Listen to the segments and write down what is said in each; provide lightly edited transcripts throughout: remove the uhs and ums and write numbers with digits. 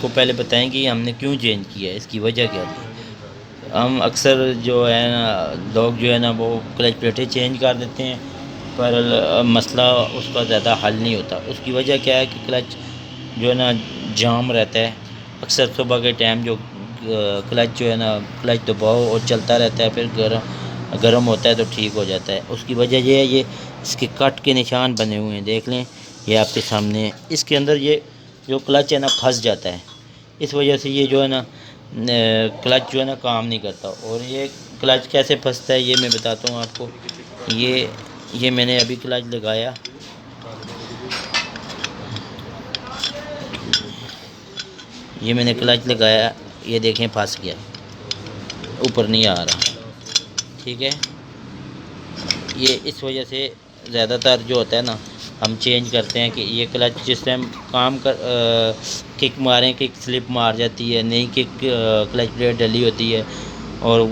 आपको पहले बताएं कि हमने क्यों चेंज किया है, इसकी वजह क्या थी। हम अक्सर जो है ना लोग जो है ना वो क्लच प्लेटें चेंज कर देते हैं, पर मसला उसका ज़्यादा हल नहीं होता। उसकी वजह क्या है कि क्लच जो है ना जाम रहता है। अक्सर सुबह के टाइम जो क्लच जो है ना क्लच दबाओ और चलता रहता है, फिर गर्म होता है तो ठीक हो जाता है। उसकी वजह ये है, ये इसके कट के निशान बने हुए हैं, देख लें, ये आपके सामने है। इसके अंदर ये जो क्लच है ना फंस जाता है, इस वजह से ये जो है ना क्लच जो है ना काम नहीं करता। और ये क्लच कैसे फंसता है ये मैं बताता हूँ आपको। ये मैंने अभी क्लच लगाया, ये मैंने क्लच लगाया, ये देखें फंस गया, ऊपर नहीं आ रहा। ठीक है, ये इस वजह से ज़्यादातर जो होता है ना हम चेंज करते हैं कि ये क्लच जिस टाइम काम कर किक मारें, किक स्लिप मार जाती है, नई किक क्लच प्लेट डली होती है, और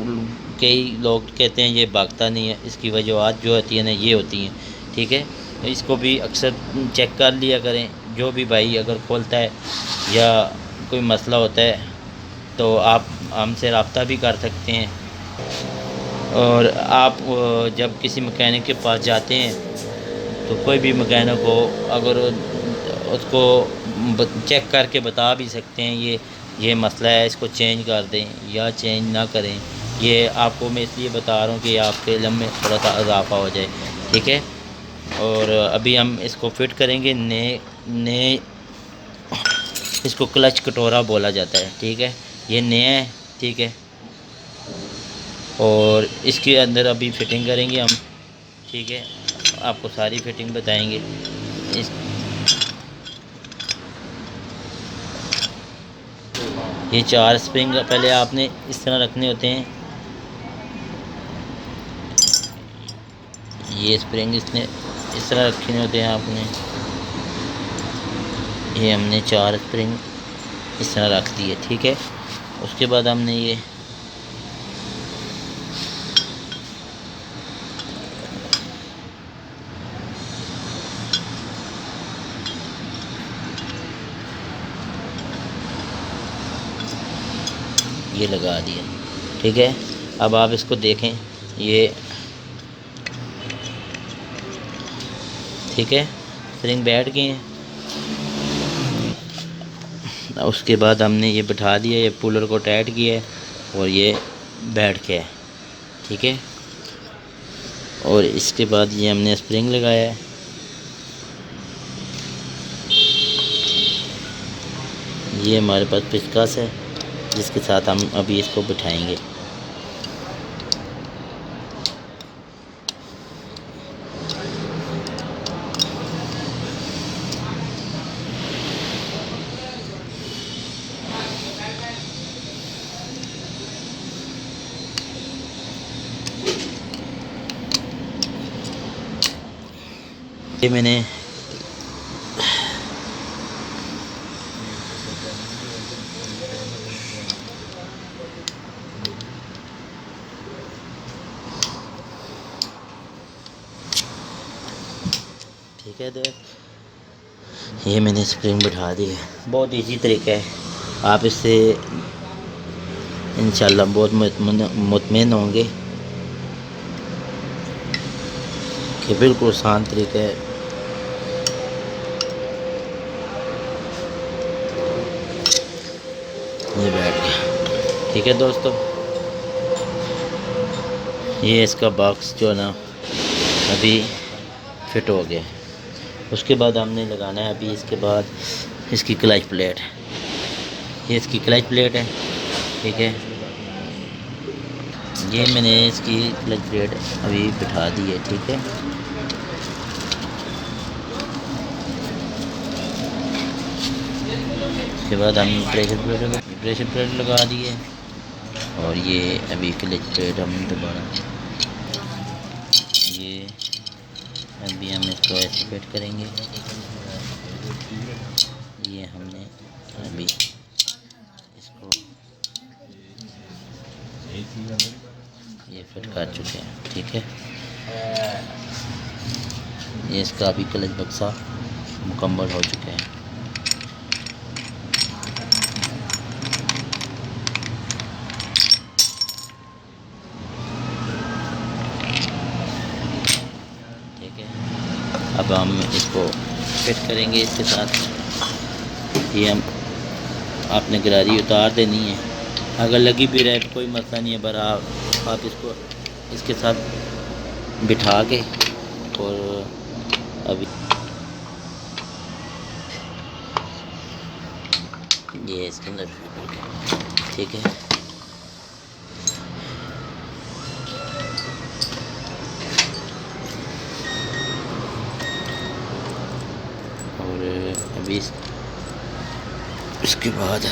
कई लोग कहते हैं ये भागता नहीं है। इसकी वजूहत जो होती है ना ये होती हैं। ठीक है, इसको भी अक्सर चेक कर लिया करें। जो भी भाई अगर खोलता है या कोई मसला होता है तो आप हमसे रब्ता भी कर सकते हैं। और आप जब किसी मैकेनिक के पास जाते हैं तो कोई भी मैकेनिक हो, अगर उसको चेक करके बता भी सकते हैं ये मसला है, इसको चेंज कर दें या चेंज ना करें। ये आपको मैं इसलिए बता रहा हूँ कि आपके इल्म में थोड़ा सा इजाफा हो जाए। ठीक है, और अभी हम इसको फिट करेंगे। नए इसको क्लच कटोरा बोला जाता है। ठीक है, ये नया है। ठीक है, और इसके अंदर अभी फिटिंग करेंगे हम। ठीक है, आपको सारी फिटिंग बताएंगे। इस ये 4 स्प्रिंग पहले आपने इस तरह रखने होते हैं। ये स्प्रिंग इसने इस तरह रखने होते हैं आपने। ये हमने 4 स्प्रिंग इस तरह रख दिए। ठीक है, उसके बाद हमने ये लगा दिया। ठीक है, अब आप इसको देखें, ये ठीक है, स्प्रिंग बैठ गए हैं। उसके बाद हमने ये बिठा दिया, ये पुलर को टाइट किया है और ये बैठ गया है। ठीक है, और इसके बाद ये हमने स्प्रिंग लगाया है। ये हमारे पास पिचकस है जिसके साथ हम अभी इसको बिठाएंगे। ये मैंने ठीक है, ये मैंने स्प्रिंग बिठा दी है। बहुत इजी तरीका है, आप इससे इंशाल्लाह बहुत मुतमईन होंगे कि बिल्कुल आसान तरीका है। ये बैठ गया। ठीक है दोस्तों, ये इसका बॉक्स जो है ना अभी फिट हो गया। उसके बाद हमने लगाना है अभी इसके बाद इसकी क्लच प्लेट। ये इसकी क्लच प्लेट है। ठीक है, ये मैंने इसकी क्लच प्लेट अभी बिठा दी है। ठीक है, उसके बाद हम प्रेशर प्लेट लगा दिए और ये अभी क्लच प्लेट हम दोबारा ये अभी हम इसको ऐसे फिट करेंगे। ये हमने अभी इसको ये फिट कर चुके हैं। ठीक है, ये इसका अभी क्लच बक्सा मुकम्मल हो चुका है। अब हम इसको फिट करेंगे इसके साथ। ये हम आपने गरारी उतार देनी है, अगर लगी भी रहे तो कोई मसला नहीं है, पर आप इसको इसके साथ बिठा के और अभी ये इसके अंदर ठीक है। और अभी इसके बाद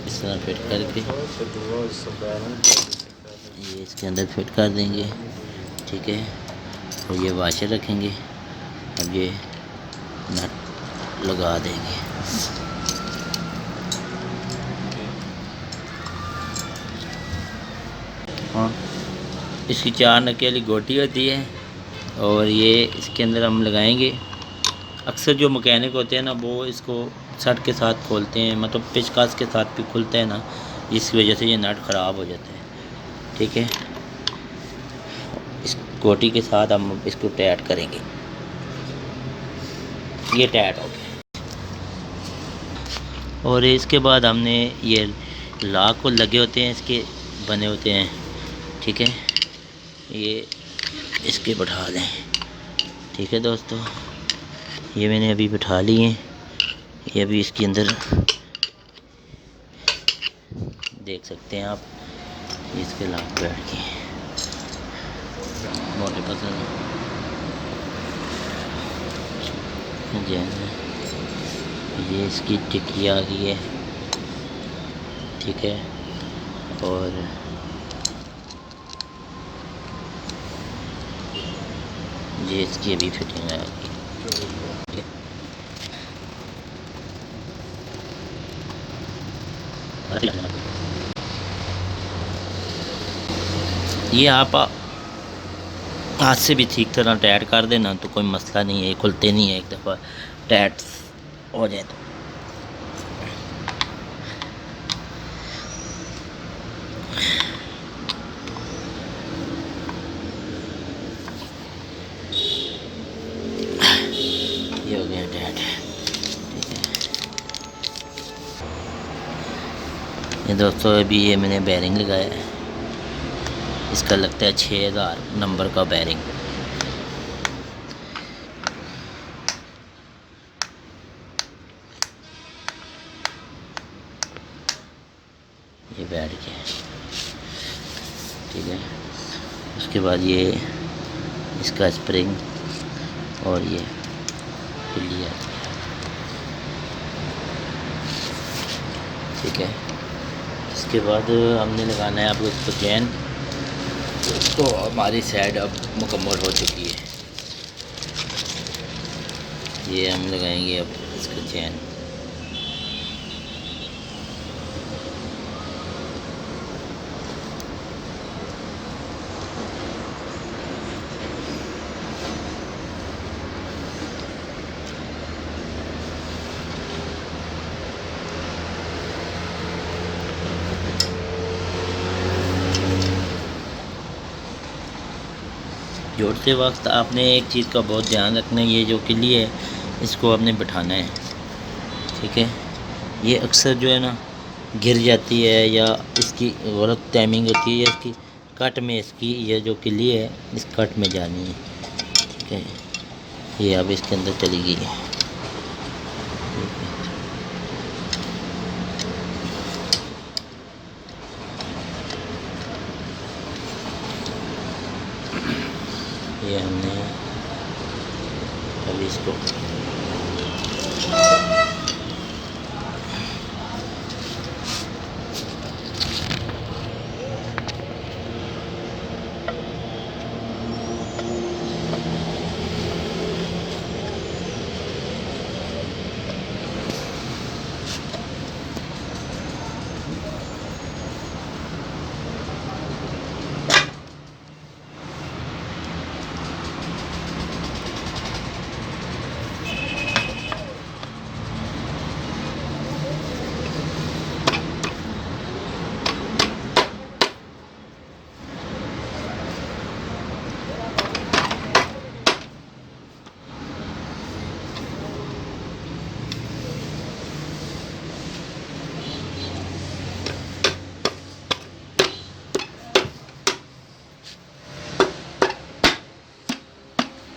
इस तरह फिट करके ये इसके अंदर फिट कर देंगे, ठीक है। और ये वाशर रखेंगे, अब ये नट लगा देंगे। हाँ, इसकी 4 नक्के वाली गोटी होती है और ये इसके अंदर हम लगाएंगे। अक्सर जो मैकेनिक होते हैं ना, वो इसको सट के साथ खोलते हैं, मतलब पेचकस के साथ भी खुलता है ना, इस वजह से ये नट ख़राब हो जाता है, ठीक है। इस गोटी के साथ हम इसको टाइट करेंगे, ये टाइट हो गया। और इसके बाद हमने ये लॉक को लगे होते हैं, इसके बने होते हैं, ठीक है। ये इसके बैठा दें, ठीक है दोस्तों। ये मैंने अभी बिठा लिए हैं, ये अभी इसके अंदर देख सकते हैं आप, इसके लॉक बैठ के मोटे पसंद ये इसकी टिक्की आ गई है, ठीक है। और ये इसकी अभी फिटिंग आ गई, ये आप हाथ से भी ठीक तरह टाइट कर देना तो कोई मसला नहीं है, खुलते नहीं है एक दफ़ा टाइट हो जाए तो। ये हो गया टाइट, ठीक है। ये दोस्तों अभी ये मैंने बैरिंग लगाया है, इसका लगता है 6000 नंबर का बैरिंग। ये बैठ गया, ठीक है। उसके बाद ये इसका स्प्रिंग और ये पुल्ली आती है, ठीक है। इसके बाद हमने लगाना है आपको इसको चैन, तो हमारी साइड अब मुकम्मल हो चुकी है। ये हम लगाएंगे अब इसका चैन, जोड़ते वक्त आपने एक चीज़ का बहुत ध्यान रखना है, ये जो किल्ली है इसको आपने बिठाना है, ठीक है। ये अक्सर जो है ना गिर जाती है, या इसकी गलत टाइमिंग होती है, या इसकी कट में इसकी ये जो किल्ली है इस कट में जानी है, ठीक है। ये अब इसके अंदर चली गई है, ये हमने अभी इसको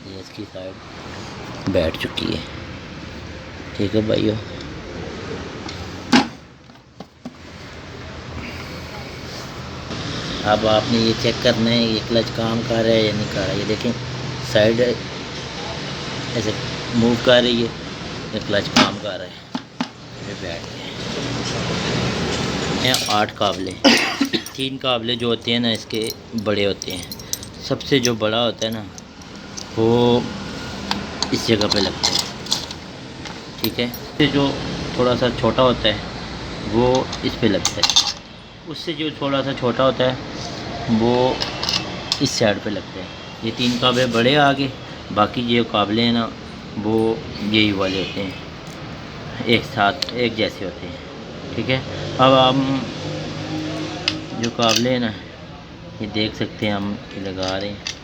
ये इसकी साइड बैठ चुकी है। ठीक है भाइयों, अब आपने ये चेक करना है ये क्लच काम कर रहा है या नहीं कर रहा है। ये देखें साइड ऐसे मूव कर रही है, ये क्लच काम कर रहा है। ये बैठ गए 8 काबले। 3 काबले जो होते हैं ना इसके बड़े होते हैं, सबसे जो बड़ा होता है ना वो इस जगह पे लगता है। ठीक है, इससे जो थोड़ा सा छोटा होता है वो इस पे लगता है, उससे जो थोड़ा सा छोटा होता है वो इस साइड पे लगता है। ये 3 काबले बड़े आगे, बाकी ये काबले हैं ना वो यही वाले होते हैं, एक साथ एक जैसे होते हैं। ठीक है, अब हम जो काबले हैं ना ये देख सकते हैं, हम लगा रहे हैं।